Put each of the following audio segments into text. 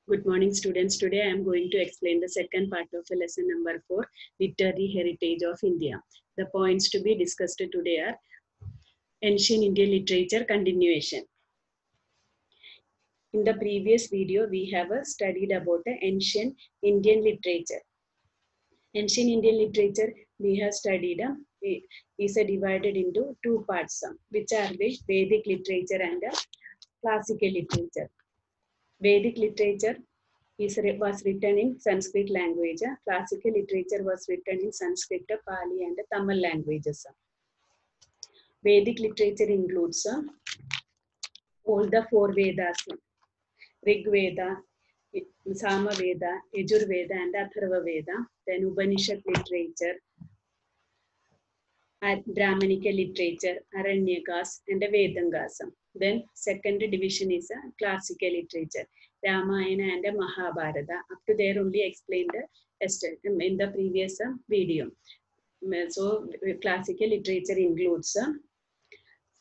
Good morning, students. Today I am going to explain the second part of lesson number 4, Literary Heritage of India. The points to be discussed today are Ancient Indian Literature continuation. In the previous video, we have studied about ancient Indian literature. Ancient Indian literature we have studied is divided into two parts, which are the Vedic literature and classical literature. Vedic literature was written in Sanskrit language. Classical literature was written in Sanskrit, Pali, and Tamil languages. Vedic literature includes all the four Vedas: Rig Veda, Sama Veda, Yajur Veda, and Atharva Veda. Then Upanishad literature, Brahmanical literature, Aranyakas, and Vedangas. Then second division is classical literature, Ramayana and Mahabharata. Up to there only explained in the previous video. So classical literature includes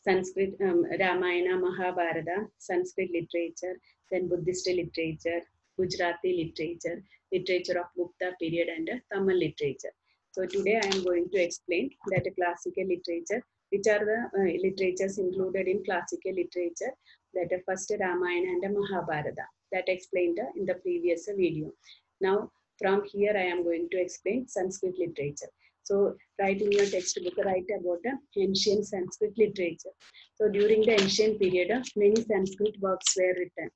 Sanskrit, Ramayana, Mahabharata, Sanskrit literature, then Buddhist literature, Gujarati literature, literature of Gupta period, and Tamil literature. So today I am going to explain that classical literature, which are the literatures included in classical literature, that first Ramayana and Mahabharata, that explained in the previous video. Now from here I am going to explain Sanskrit literature. So write in your textbook, write about ancient Sanskrit literature. So during the ancient period, many Sanskrit works were written,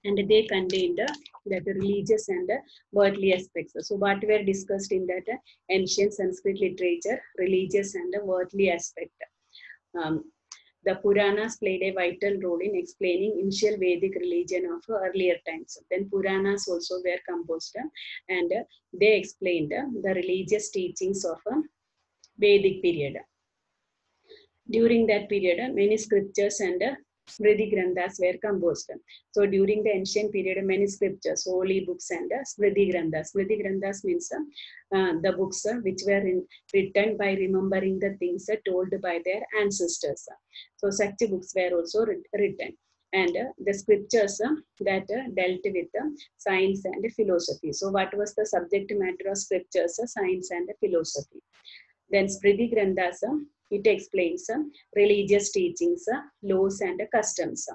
and they contained that religious and worldly aspects. So what were discussed in that ancient Sanskrit literature, religious and worldly aspect. Um, the Puranas played a vital role in explaining initial Vedic religion of earlier times. Then Puranas also were composed and they explained the religious teachings of Vedic period. During that period, many scriptures and Smriti Granthas were composed. So during the ancient period, many scriptures, holy books and Smriti Granthas. Smriti Granthas means the books which were written by remembering the things told by their ancestors. So such books were also written. And the scriptures that dealt with science and philosophy. So what was the subject matter of scriptures? Science and philosophy. Then Smriti Granthas, it explains religious teachings, laws and customs.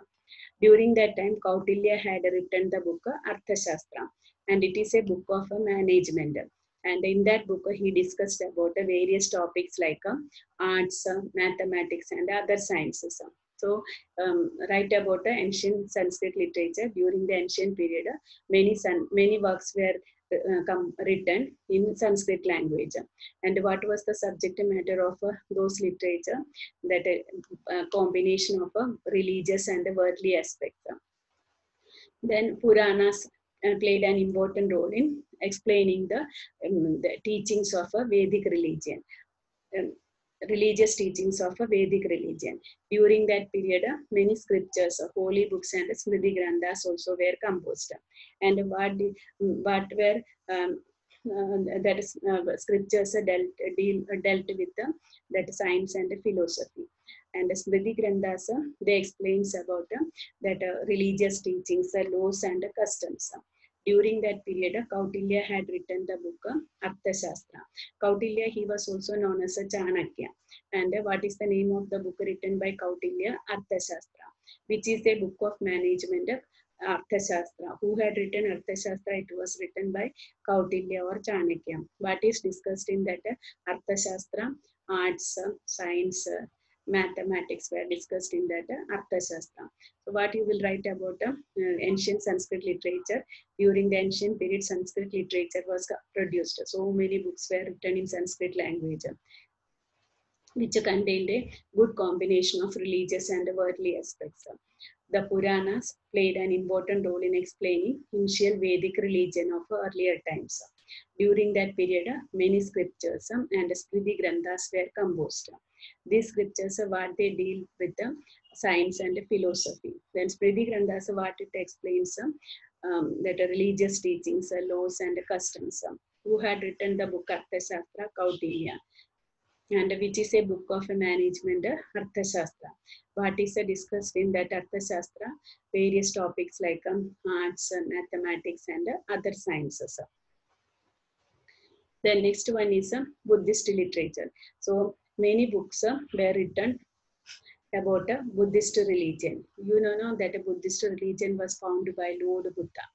During that time, Kautilya had written the book Arthashastra, and it is a book of management. And in that book, he discussed about various topics like arts, mathematics, and other sciences. So, write about the ancient Sanskrit literature. During the ancient period, many works were written in Sanskrit language. And what was the subject matter of those literature? That a combination of religious and worldly aspects. Then Puranas played an important role in explaining the teachings of a Vedic religion. Religious teachings of a Vedic religion. During that period, many scriptures, holy books and Smriti Granthas also were composed. And what were that is scriptures dealt with that science and philosophy. And Smriti Granthas, they explains about that religious teachings, laws and customs. During that period, Kautilya had written the book Arthashastra. Kautilya, he was also known as Chanakya. And what is the name of the book written by Kautilya? Arthashastra, which is a book of management of Arthashastra. Who had written Arthashastra? It was written by Kautilya or Chanakya. What is discussed in that Arthashastra? Arts, science, mathematics were discussed in that Arthashastra. So what you will write about ancient Sanskrit literature. During the ancient period, Sanskrit literature was produced. So many books were written in Sanskrit language, which contained a good combination of religious and worldly aspects. The Puranas played an important role in explaining initial Vedic religion of earlier times. During that period, many scriptures and Smriti Granthas were composed. These scriptures are what they deal with science and philosophy. Then Smriti Granthas, what it explains that religious teachings, laws and customs. Who had written the book Arthashastra? Kautilya. and which is a book of management, Arthashastra. What is discussed in that Arthashastra? Various topics like arts, mathematics, and other sciences. The next one is Buddhist literature. So many books were written about a Buddhist religion. You know that a Buddhist religion was founded by Lord Buddha,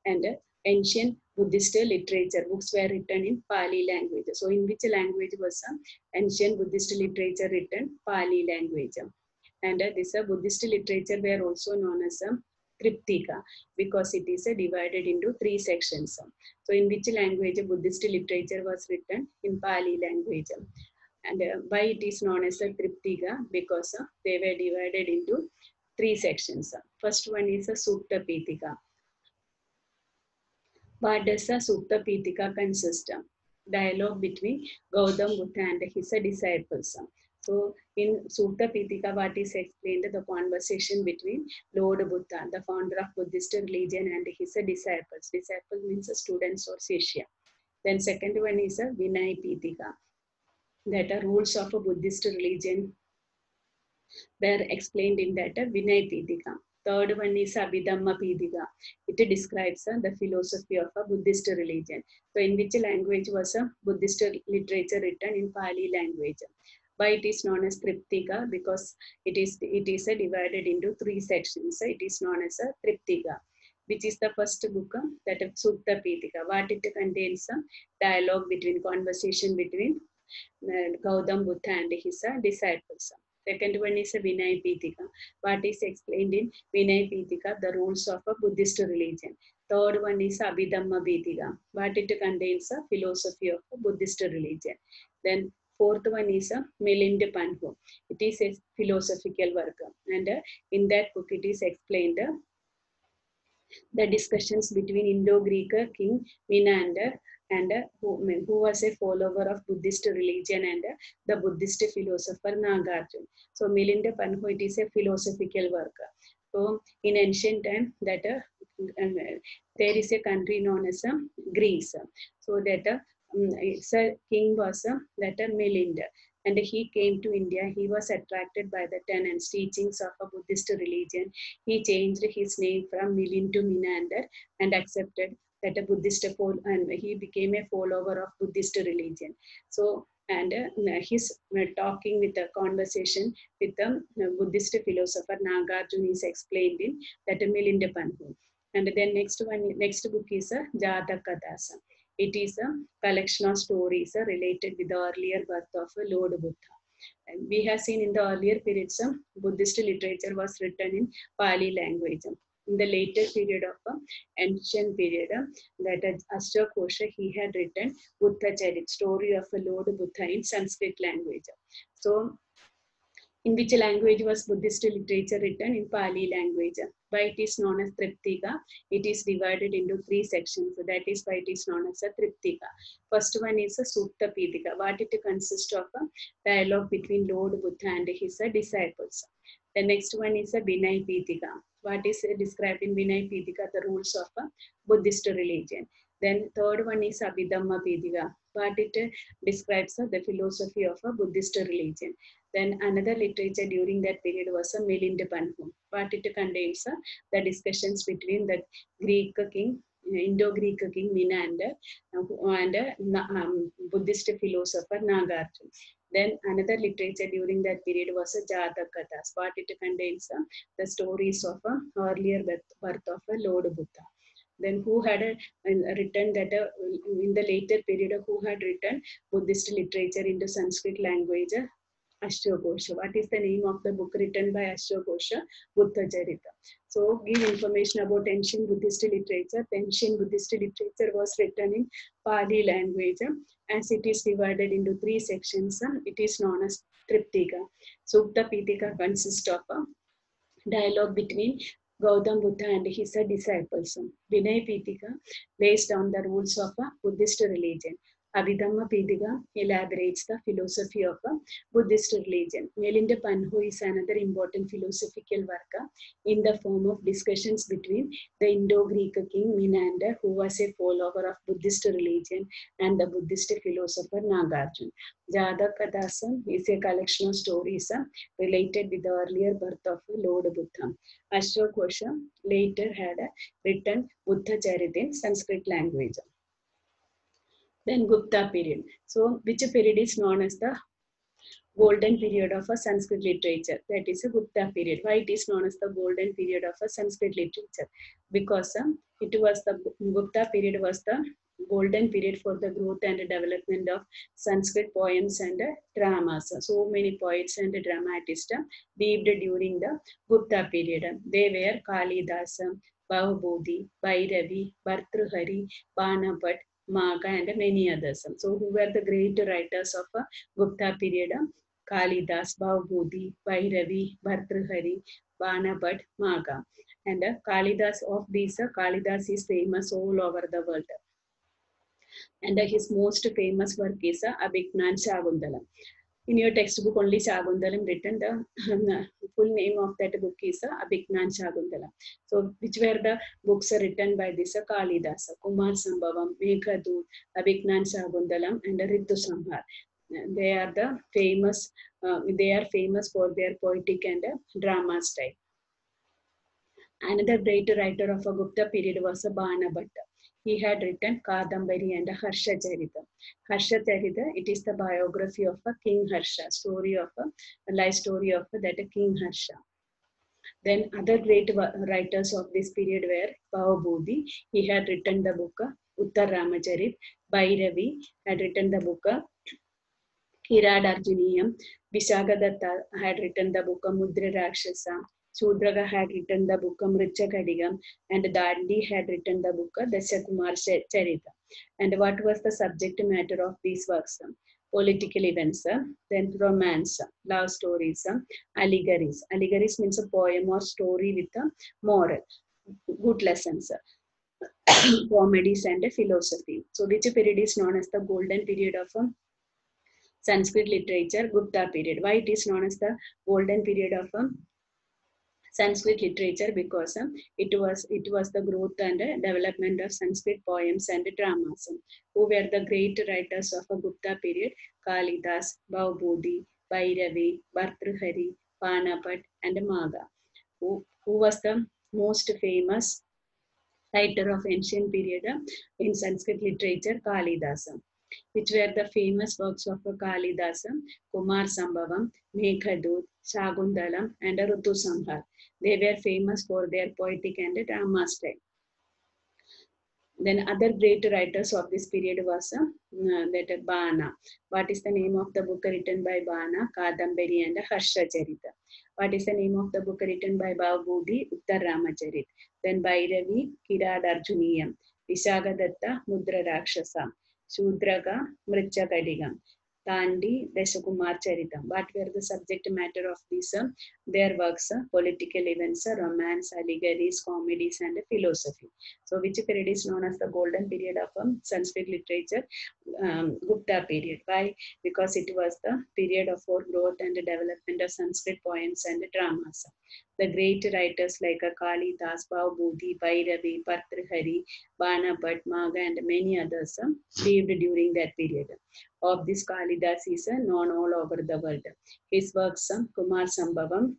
and ancient Buddhist literature books were written in Pali language. So in which language was ancient Buddhist literature written? Pali language. And this Buddhist literature were also known as Triptika, because it is divided into three sections. So in which language Buddhist literature was written? In Pali language. And why it is known as a Triptika? Because they were divided into three sections. First one is a Sutta Pitaka. What does a Sutta Pitaka consist of? Dialogue between Gautam Buddha and his disciples. So in Sutta Pitaka, what is explained? The conversation between Lord Buddha, the founder of Buddhist religion, and his disciples. Disciple means students or Shishya. Then second one is a Vinay Pitaka, that are rules of a Buddhist religion were explained in that Vinay Pitaka. Third one is Abhidhamma Pitaka. It describes the philosophy of a Buddhist religion. So in which language was a Buddhist literature written? In Pali language. Why it is known as Triptika? Because it is divided into three sections. It is known as a Triptika, which is the first book, that of Sutta Pitaka. What it contains? Dialogue between, conversation between Gautam Buddha and his disciples. Second one is Vinay Pitaka. What is explained in Vinay Pitaka? The rules of a Buddhist religion. Third one is Abhidhamma Pitaka. What it contains? A philosophy of a Buddhist religion. Then fourth one is Milinda Panhu. It is a philosophical work, and in that book it is explained the discussions between Indo-Greek king Menander and who was a follower of Buddhist religion, and the Buddhist philosopher Nagarjuna. So Milinda Panhu, it is a philosophical work. So in ancient time, that there is a country known as Greece. So that its king was that Milinda, and he came to India. He was attracted by the tenets, teachings of a Buddhist religion. He changed his name from Milin to Menander and accepted that a Buddhist and he became a follower of Buddhist religion. So and his talking with a conversation with the Buddhist philosopher Nagarjuna is explained in that Milinda Panhu. And then next book is Jatakathas. It is a collection of stories related with the earlier birth of Lord Buddha. And we have seen in the earlier periods, Buddhist literature was written in Pali language. In the later period of ancient period, that Ashokosha, he had written Buddha Charit, story of Lord Buddha in Sanskrit language. So in which language was Buddhist literature written? In Pali language. Why it is known as Triptika? It is divided into three sections. So that is why it is known as a Triptika. First one is a Sutta Pitaka. What it consists of? A dialogue between Lord Buddha and his disciples. The next one is a Vinay Pitaka. What is described in Vinay Pitaka? The rules of a Buddhist religion. Then third one is Abhidhamma Pitaka. What it describes the philosophy of a Buddhist religion. Then another literature during that period was a Milinda Panhu. What it contains the discussions between the Greek king, Indo-Greek king Menander and Buddhist philosopher Nagarjuna. Then another literature during that period was a Jatakathas. What it contains the stories of earlier birth of Lord Buddha. Then who had written that in the later period, who had written Buddhist literature into Sanskrit language? Ashokosha. What is the name of the book written by Ashokosha? Buddha Charita. So give information about ancient Buddhist literature. The ancient Buddhist literature was written in Pali language. As it is divided into three sections, it is known as Triptika. Sutta Pitaka consists of a dialogue between Gautam Buddha and his disciples. Vinay Pitaka based on the rules of a Buddhist religion. Abhidhamma Pidika elaborates the philosophy of a Buddhist religion. Melinda Panho is another important philosophical work in the form of discussions between the Indo-Greek king Menander, who was a follower of Buddhist religion, and the Buddhist philosopher Nagarjuna. Jataka-Dasam is a collection of stories related with the earlier birth of Lord Buddha. Ashokosha later had written Buddha Charita in Sanskrit language. Then Gupta period. So which period is known as the golden period of a Sanskrit literature? That is a Gupta period. Why it is known as the golden period of a Sanskrit literature? Because it was the Gupta period was the golden period for the growth and development of Sanskrit poems and dramas. So many poets and dramatists lived during the Gupta period. They were Kalidasa, Bhavabodhi, Bhairavi, Bhartrhari, Banapat, Maga, and many others. So who were the great writers of Gupta period? Kalidas, Bhavabodhi, Bhairavi, Bhartrhari, Banapat, Maga. And Kalidas of these, Kalidas is famous all over the world. And his most famous work is Abhignan Shakuntalam. In your textbook, only Shakuntalam written. The full name of that book is Abhignan Shakuntalam. So, which were the books written by this Kalidasa, Kumar Sambhavam, Meghadut, Abhignan Shakuntalam, and Ritu Samhar. They are the famous. They are famous for their poetic and drama style. Another great writer of a Gupta period was Bana Bhatta. He had written Kadambari and Harsha Charita. Harsha Charita, it is the biography of a King Harsha, story of a life story of that King Harsha. Then other great writers of this period were Bhavabodhi. He had written the book Uttar Ramacharit. Bhairavi had written the book Kirad Arjuniyam. Vishagadatta had written the book Mudra Rakshasa. Sudraga had written the book Mrichakadigam, and Dandi had written the book Dashakumar Charita. And what was the subject matter of these works? Political events, then romance, love stories, allegories. Allegories means a poem or story with a moral, good lessons, comedies, and philosophy. So, which period is known as the golden period of Sanskrit literature? Gupta period. Why it is known as the golden period of Sanskrit literature? Because it was the growth and development of Sanskrit poems and dramas. Who were the great writers of a Gupta period? Kalidas, Bhavabodhi, Bhairavi, Bhartrhari, Panapat, and Maga. Who was the most famous writer of ancient period in Sanskrit literature? Kalidasa. Which were the famous works of Kalidasa? Kumar Sambhavam, Meghadut, Shakuntalam, and Ritu Samhar. They were famous for their poetic and drama style. Then other great writers of this period was that Bana. What is the name of the book written by Bana? Kadambari and Harsha Charita. What is the name of the book written by Bhavabodhi? Uttar Ramacharit. Then Bhairavi, Kirad Arjuniyam. Vishagadatta, Mudra Rakshasa. Sudraga, Mrichakadigam. Dandi, Dashakumar Charitam. What were the subject matter of these? Their works, political events, romance, allegories, comedies, and philosophy. So, which period is known as the golden period of Sanskrit literature? Gupta period. Why? Because it was the period of growth and development of Sanskrit poems and dramas. The great writers like Kalidas, Bhavabodhi, Bhairavi, Bhartrhari, Banapat, Maga, and many others lived during that period. Of this, Kalidas is known all over the world. His works, Kumar Sambhavam,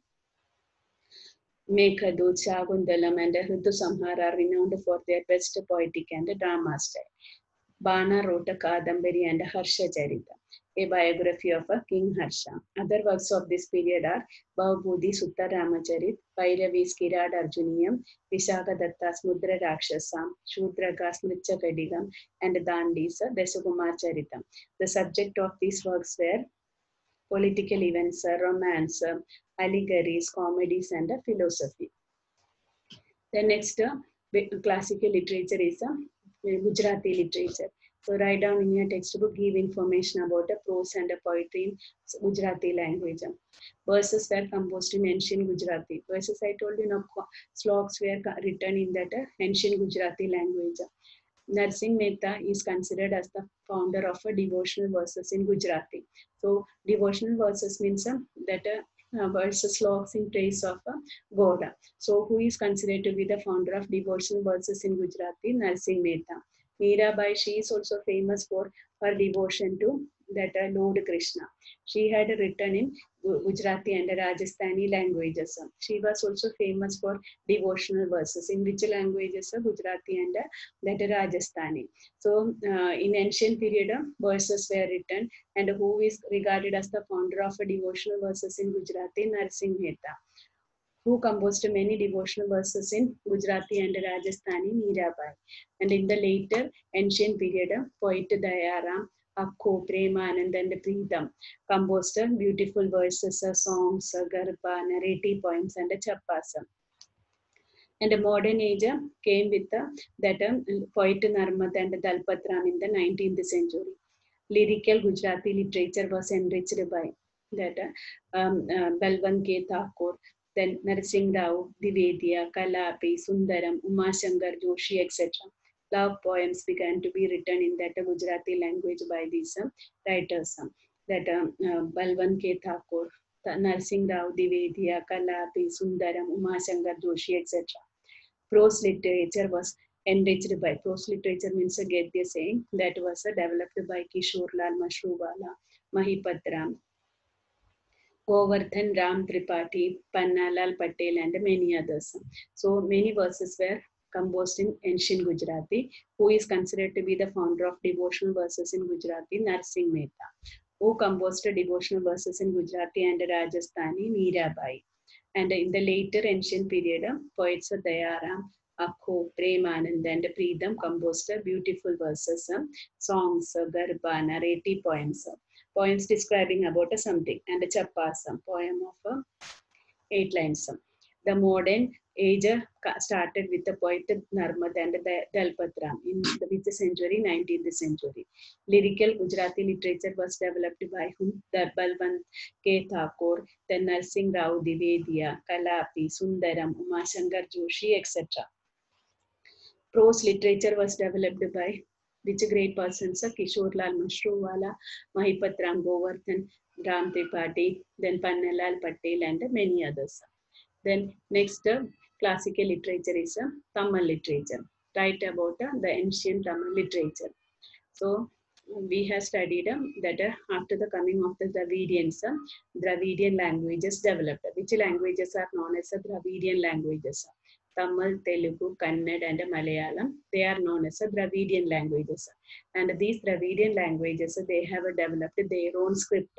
Meghadut, Shakuntalam, and Ritu Samhar are renowned for their best poetic and drama style. Bana wrote a Kadambari and Harsha Charita, a biography of a King Harsha. Other works of this period are Bhavabodhi Sutta Ramacharit, Bhairavi's Kirad Arjuniyam, Vishagadatta's Mudra Rakshasa, Shudraga's Mrichakadigam, and Dandi's Dashakumar Charitam. The subject of these works were political events, romance, allegories, comedies, and philosophy. The next classical literature is Gujarati literature. So write down in your textbook, give information about prose and poetry in Gujarati language. Verses were composed in ancient Gujarati. Verses, I told you, sloks were written in that ancient Gujarati language. Narsingh Mehta is considered as the founder of a devotional verses in Gujarati. So devotional verses means that verses sloks in praise of God. So who is considered to be the founder of devotional verses in Gujarati? Narsingh Mehta. Mirabai, she is also famous for her devotion to that Lord Krishna. She had written in Gujarati and Rajasthani languages. She was also famous for devotional verses. In which languages? Gujarati and that Rajasthani. So in ancient period, verses were written, and who is regarded as the founder of devotional verses in Gujarati? Narsingh Mehta, who composed many devotional verses in Gujarati and Rajasthani, Mirabai. And in the later ancient period, poet Dayaram, Akho, Premanand, and Preetham composed beautiful verses, songs, garba, narrative poems, and chappas. And the modern age came with that poet Narmad and Dalpatram in the 19th century. Lyrical Gujarati literature was enriched by that Balwant K. Thakur, then Narsingh Rao, Divedya, Kalapi, Sundaram, Umashankar Joshi, etc. Love poems began to be written in that Gujarati language by these writers. That Balwant K. Thakur, Narsingh Rao, Divedya, Kalapi, Sundaram, Umashankar Joshi, etc. Prose literature was enriched by. Prose literature means a Gadya saying that was developed by Kishore Lal Mashruwala, Mahipatram, Govardhan Ram Tripathi, Pannalal Patel, and many others. So many verses were composed in ancient Gujarati. Who is considered to be the founder of devotional verses in Gujarati? Narsingh Mehta. Who composed devotional verses in Gujarati and Rajasthani? Mirabai. And in the later ancient period, poets Dayaram, Akho, Premanand, and Preetham composed beautiful verses, songs, garba, narrative poems, poems describing about something, and chappas, poem of 8 lines. The modern age started with the poet Narmad and Dalpatram in the which century? 19th century. Lyrical Gujarati literature was developed by whom? The Balwant K. Thakur, then Narsingh Rao Divedya, Kalapi, Sundaram, Umashankar Joshi, etc. Prose literature was developed by which great persons? Kishore Lal Mashruwala, Mahipatram, Govardhan Ram Tripathi, then Pannalal Patel, and many others. Then next classical literature is Tamil literature. Write about the ancient Tamil literature. So we have studied that after the coming of the Dravidians, Dravidian languages developed. Which languages are known as Dravidian languages? Tamil, Telugu, Kannada, and Malayalam. They are known as Dravidian languages. And these Dravidian languages, they have developed their own script,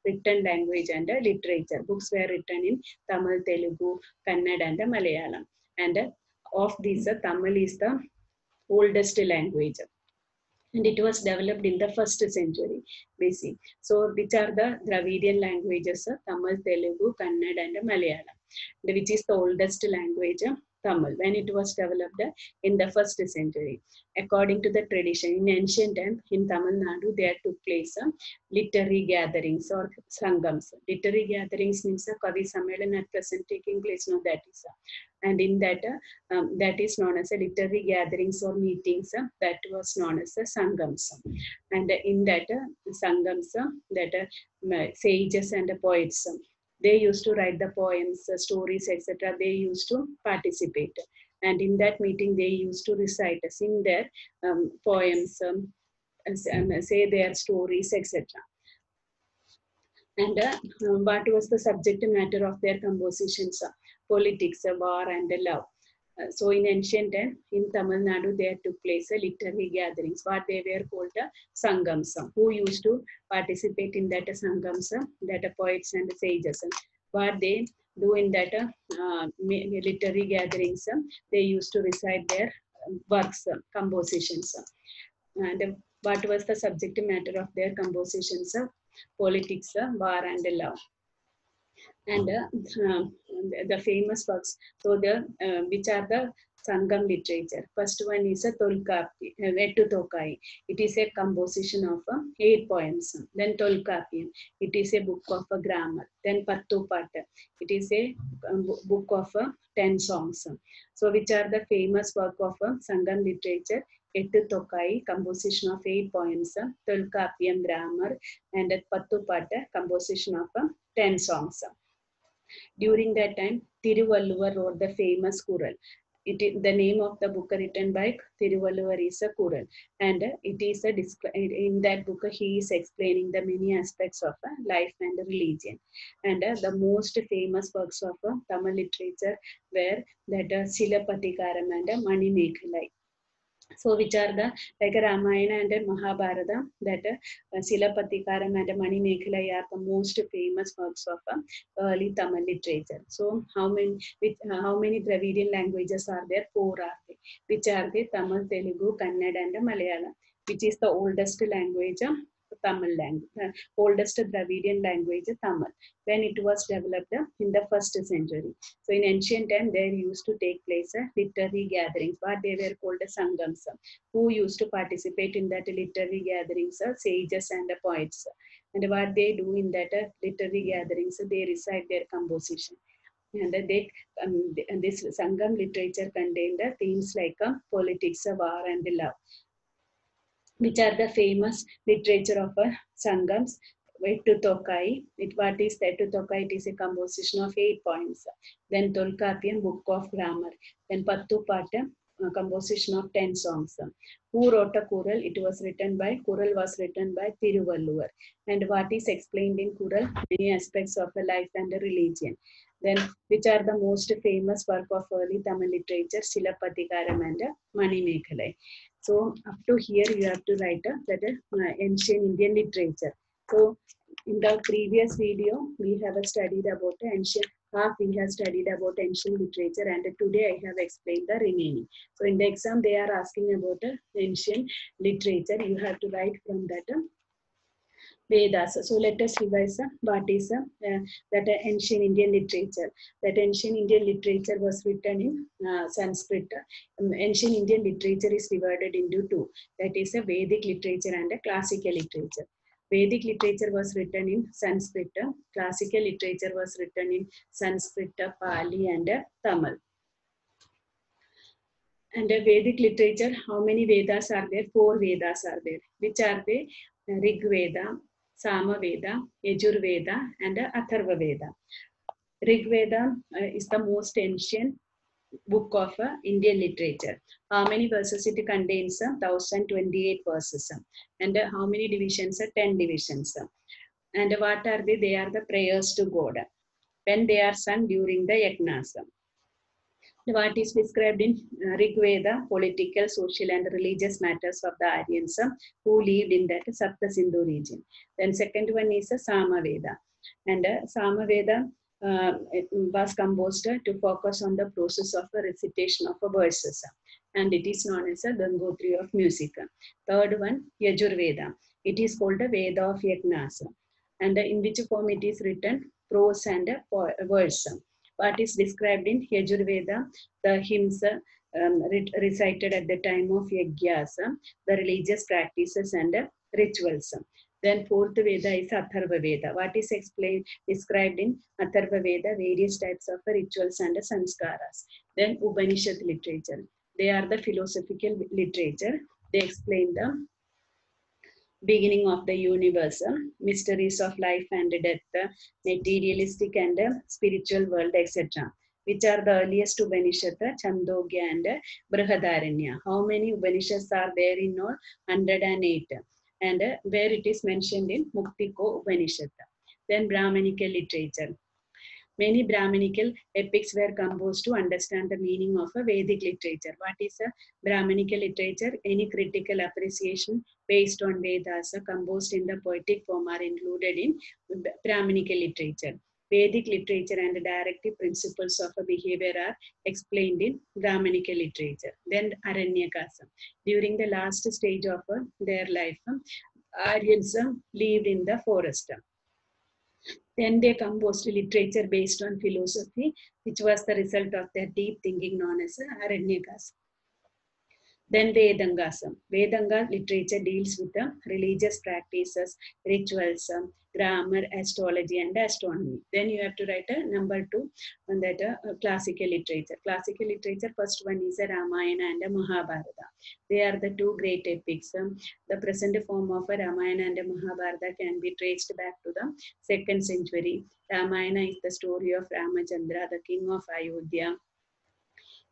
written language and literature. Books were written in Tamil, Telugu, Kannada, and Malayalam. And of these, Tamil is the oldest language. And it was developed in the 1st century BC. So which are the Dravidian languages? Tamil, Telugu, Kannada, and Malayalam. Which is the oldest language? Tamil, when it was developed in the 1st century. According to the tradition, in ancient time, in Tamil Nadu, there took place literary gatherings or sangams. Literary gatherings means Kavi Sammelan at present taking place, no, that is. And in that, that is known as literary gatherings or meetings, that was known as sangams. And in that sangams, that sages and poets, they used to write the poems, stories, etc. They used to participate. And in that meeting, they used to recite, sing their poems, say their stories, etc. And what was the subject matter of their compositions? Politics, war, and love. So in ancient time, in Tamil Nadu, there took place literary gatherings, what they were called sangams. Who used to participate in that sangams? That poets and sages. What they do in that literary gatherings, they used to recite their works, compositions. And what was the subject matter of their compositions? Politics, war, and love. And the famous works. So the which are the Sangam literature. First one is a Tolkapi, Ettutokai. It is a composition of 8 poems. Then Tolkapiam, it is a book of a grammar. Then Pattupata, it is a book of 10 songs. So which are the famous work of Sangam literature? Ettutokai, composition of 8 poems. Tolkapiam, grammar. And Pattupata, composition of 10 songs. During that time, Thiruvalluvar wrote the famous Kural. The name of the book written by Thiruvalluvar is a Kural, and it is a in that book he is explaining the many aspects of life and religion. And the most famous works of Tamil literature were that Silapatikaram and Manimekhalai. So which are the like Ramayana and Mahabharata, that Silapatikaram and Manimekhalai are the most famous works of early Tamil literature. So how many Dravidian languages are there? 4 are there. Which are they? Tamil, Telugu, Kannada and Malayalam. Which is the oldest language? Tamil language, oldest Dravidian language, Tamil, when it was developed in the 1st century. So in ancient time, there used to take place literary gatherings, what they were called Sangams. Who used to participate in that literary gatherings? Sages and poets. And what they do in that literary gatherings, they recite their composition. And this Sangam literature contained themes like politics, war, and love. Which are the famous literature of Sangams? Ettutokai. What is the Ettutokai? It is a composition of 8 poems. Then Tolkapiam, book of grammar. Then Pattupata, composition of 10 songs. Who wrote a Kural? Kural was written by Thiruvalluvar. And what is explained in Kural? Many aspects of life and religion. Then which are the most famous work of early Tamil literature? Silapatikaram and Manimekhalai. So up to here you have to write that ancient Indian literature. So in the previous video we have studied about ancient literature, and today I have explained the remaining. So in the exam they are asking about ancient literature. You have to write from that Vedas. So let us revise what is that ancient Indian literature. That ancient Indian literature was written in Sanskrit. Ancient Indian literature is divided into 2. That is a Vedic literature and a classical literature. Vedic literature was written in Sanskrit. Classical literature was written in Sanskrit, Pali, and Tamil. And Vedic literature, how many Vedas are there? 4 Vedas are there. Which are they? Rig Veda, Sama Veda, Yajur Veda, and Atharva Veda. Rig Veda is the most ancient book of Indian literature. How many verses it contains? 1028 verses. And how many divisions? 10 divisions. And what are they? They are the prayers to God when they are sung during the yajnas. What is described in Rig Veda? Political, social, and religious matters of the Aryans who lived in that Sapta Sindhu region. Then second one is Sama Veda. And Sama Veda was composed to focus on the process of recitation of verses. And it is known as a Gangotri of music. Third one, Yajur Veda. It is called a Veda of Yajnas. And in which form it is written? Prose and verse. What is described in Yajur Veda? The hymns recited at the time of Yajnas, the religious practices and rituals. Then fourth Veda is Atharva Veda. What is described in Atharva Veda? Various types of rituals and sanskaras. Then Upanishad literature. They are the philosophical literature. They explain the beginning of the universe, mysteries of life and death, materialistic and spiritual world, etc. Which are the earliest Upanishads? Chandogya and Brihadaranya. How many Upanishads are there in all? 108. And where it is mentioned in Muktiko Upanishad. Then Brahmanical literature. Many Brahmanical epics were composed to understand the meaning of a Vedic literature. What is a Brahmanical literature? Any critical appreciation based on Vedas composed in the poetic form are included in Brahmanical literature. Vedic literature and directive principles of behavior are explained in Brahmanical literature. Then Aranyakas. During the last stage of their life, Aryans lived in the forest. Then they composed literature based on philosophy, which was the result of their deep thinking known as Aranyakas. Then Vedangasam. Vedanga literature deals with the religious practices, rituals, grammar, astrology, and astronomy. Then you have to write a number 2 on that classical literature. Classical literature, first one is a Ramayana and a Mahabharata. They are the two great epics. The present form of a Ramayana and a Mahabharata can be traced back to the 2nd century. Ramayana is the story of Ramachandra, the king of Ayodhya.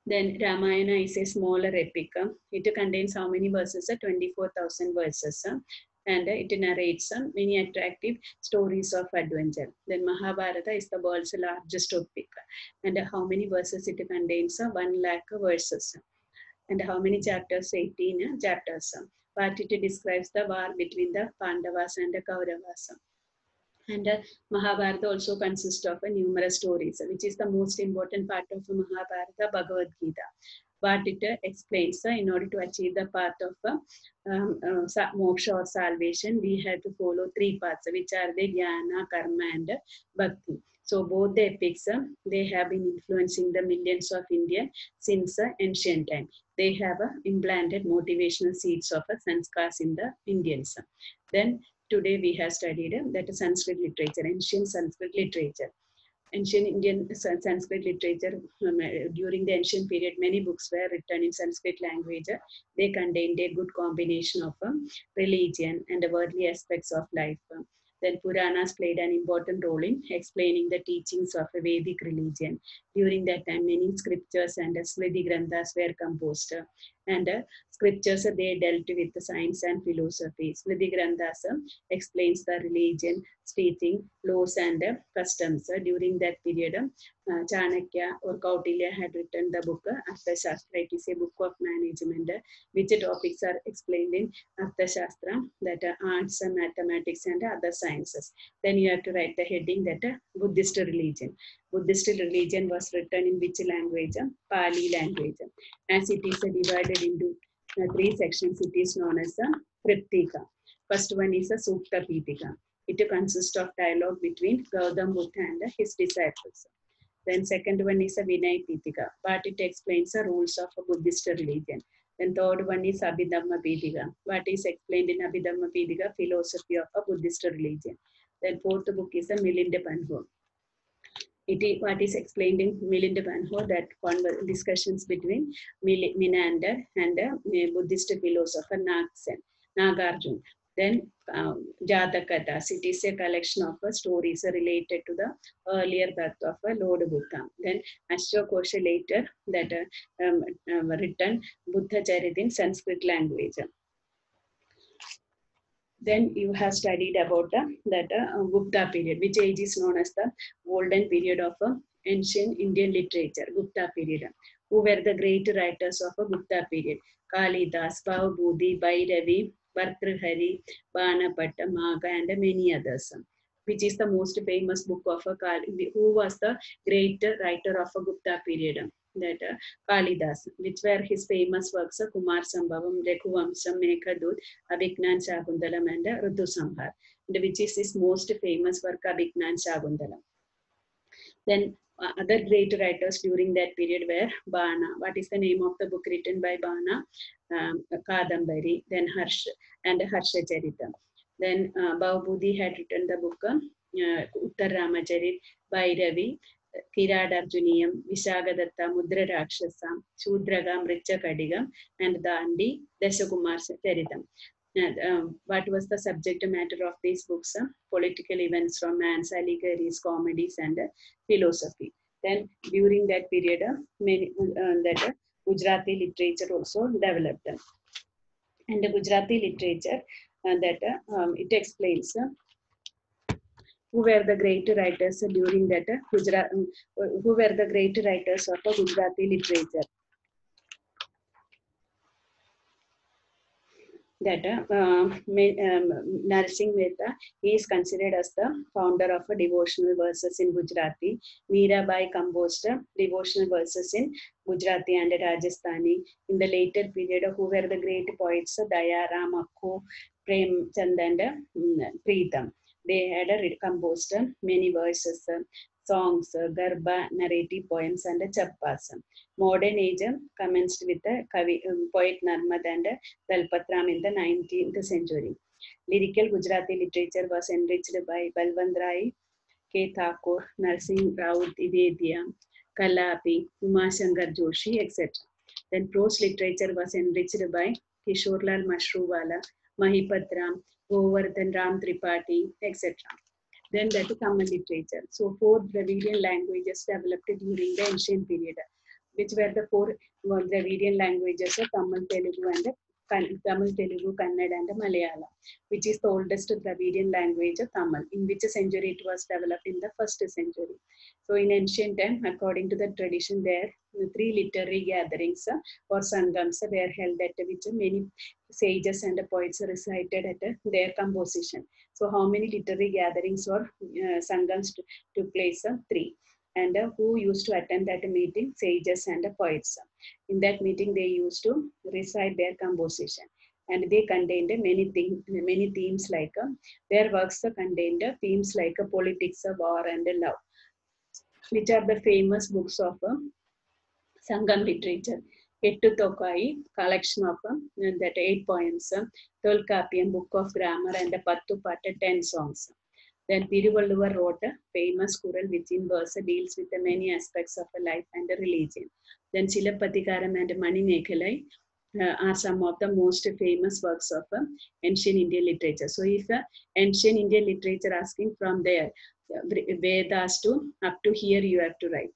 Then Ramayana is a smaller epic. It contains how many verses? 24,000 verses. And it narrates many attractive stories of adventure. Then Mahabharata is the world's largest epic. And how many verses it contains? 1 lakh verses. And how many chapters? 18 chapters. But it describes the war between the Pandavas and the Kauravas. And Mahabharata also consists of numerous stories, which is the most important part of Mahabharata, Bhagavad Gita. What it explains, in order to achieve the path of moksha or salvation, we have to follow 3 paths, which are the jnana, karma, and bhakti. So both the epics, they have been influencing the millions of Indians since ancient time. They have implanted motivational seeds of sanskars in the Indians. Then today we have studied that Sanskrit literature, ancient Sanskrit literature. Ancient Indian Sanskrit literature, during the ancient period, many books were written in Sanskrit language. They contained a good combination of religion and the worldly aspects of life. Then Puranas played an important role in explaining the teachings of a Vedic religion. During that time, many scriptures and Smriti Granthas were composed. And scriptures, they dealt with the science and philosophy. Smriti Granthas explains the religion, stating laws and customs. During that period, Chanakya or Kautilya had written the book Arthashastra. It is a book of management, which topics are explained in Arthashastra, that arts, mathematics, and other sciences. Then you have to write the heading that Buddhist religion. Buddhist religion was written in which language? Pali language. As it is divided into 3 sections, it is known as Triptika. First one is a Sukta Pitika. It consists of dialogue between Gautam Buddha and his disciples. Then second one is a Vinay Pitika, but it explains the rules of a Buddhist religion. Then third one is Abhidhamma Pitika, what is explained in Abhidhamma Pitika, philosophy of a Buddhist religion. Then fourth book is the Milinda Panho. It is what is explained in Milinda Panho, that discussions between Menander and Buddhist philosopher Nagarjuna. Then Jatakathas, it is a collection of stories related to the earlier birth of Lord Buddha. Then Ashokosha later that written Buddha Charit in Sanskrit language. Then you have studied about that Gupta period, which age is known as the golden period of ancient Indian literature, Gupta period. Who were the great writers of a Gupta period? Kalidas, Bhavabhudi, Bhairavi, Bhartrhari, Banapatta, Magha, and many others. Which is the most famous book of who was the great writer of a Gupta period? That Kalidas, which were his famous works, Kumar Sambhavam, Raghuvamsam, Meghadut, Abhignan Shakuntalam, and Ritu Samhar, which is his most famous work, Abhignan Shakuntalam. Then other great writers during that period were Bana. What is the name of the book written by Bana? Kadambari, then Harsh and Harsha Charitam. Then Bhavabhudi had written the book Uttar Ramacharit, Bhairavi, Kiradarjuniyam, Vishagadatta, Mudra Rakshasa, Shudraga, Mricha Kadigam, and Dandi, Dashakumar Charitam. What was the subject matter of these books? Political events, romance, allegories, comedies, and philosophy. Then during that period, many that Gujarati literature also developed. And the Gujarati literature that it explains who were the great writers during that who were the great writers of Gujarati literature. That Narsingh Mehta, he is considered as the founder of devotional verses in Gujarati. Mirabai composed devotional verses in Gujarati and Rajasthani. In the later period, who were the great poets? Dayaram, Akko, Prem Chand, and Preetham. They had composed many verses, songs, garba, narrative poems, and chappas. Modern age commenced with the poet Narmad and Dalpatram in the 19th century. Lyrical Gujarati literature was enriched by Balwant Rai, K. Thakur, Narsingh Rao Divedia, Kalapi, Umashankar Joshi, etc. Then prose literature was enriched by Kishorlal Mashruwala, Mahipat Ram, Govardhan Ram Tripathi, etc. Then that is Tamil literature. So four Dravidian languages developed during the ancient period, which were the four Dravidian languages of Tamil, Telugu, Tamil, Telugu, Kannada, and Malayalam, which is the oldest Dravidian language of Tamil. In which century it was developed? In the first century. So in ancient time, according to the tradition, there three literary gatherings or sangams were held at which many sages and poets recited at their composition. So how many literary gatherings or sangams took place? Three. And who used to attend that meeting? Sages and poets. In that meeting, they used to recite their composition, and they contained many themes like their works contained themes like politics, war, and love, which are the famous books of Sangam literature. Ettu Tokai, collection of that 8 poems, Tolkapian, book of grammar, and the Pattu Patta, 10 songs. Then Tiruvalluvar wrote a famous Kural which in verse deals with the many aspects of life and religion. Then Chilapatikaram and Manimekhalai are some of the most famous works of ancient Indian literature. So if ancient Indian literature asking from there, Vedas to up to here you have to write.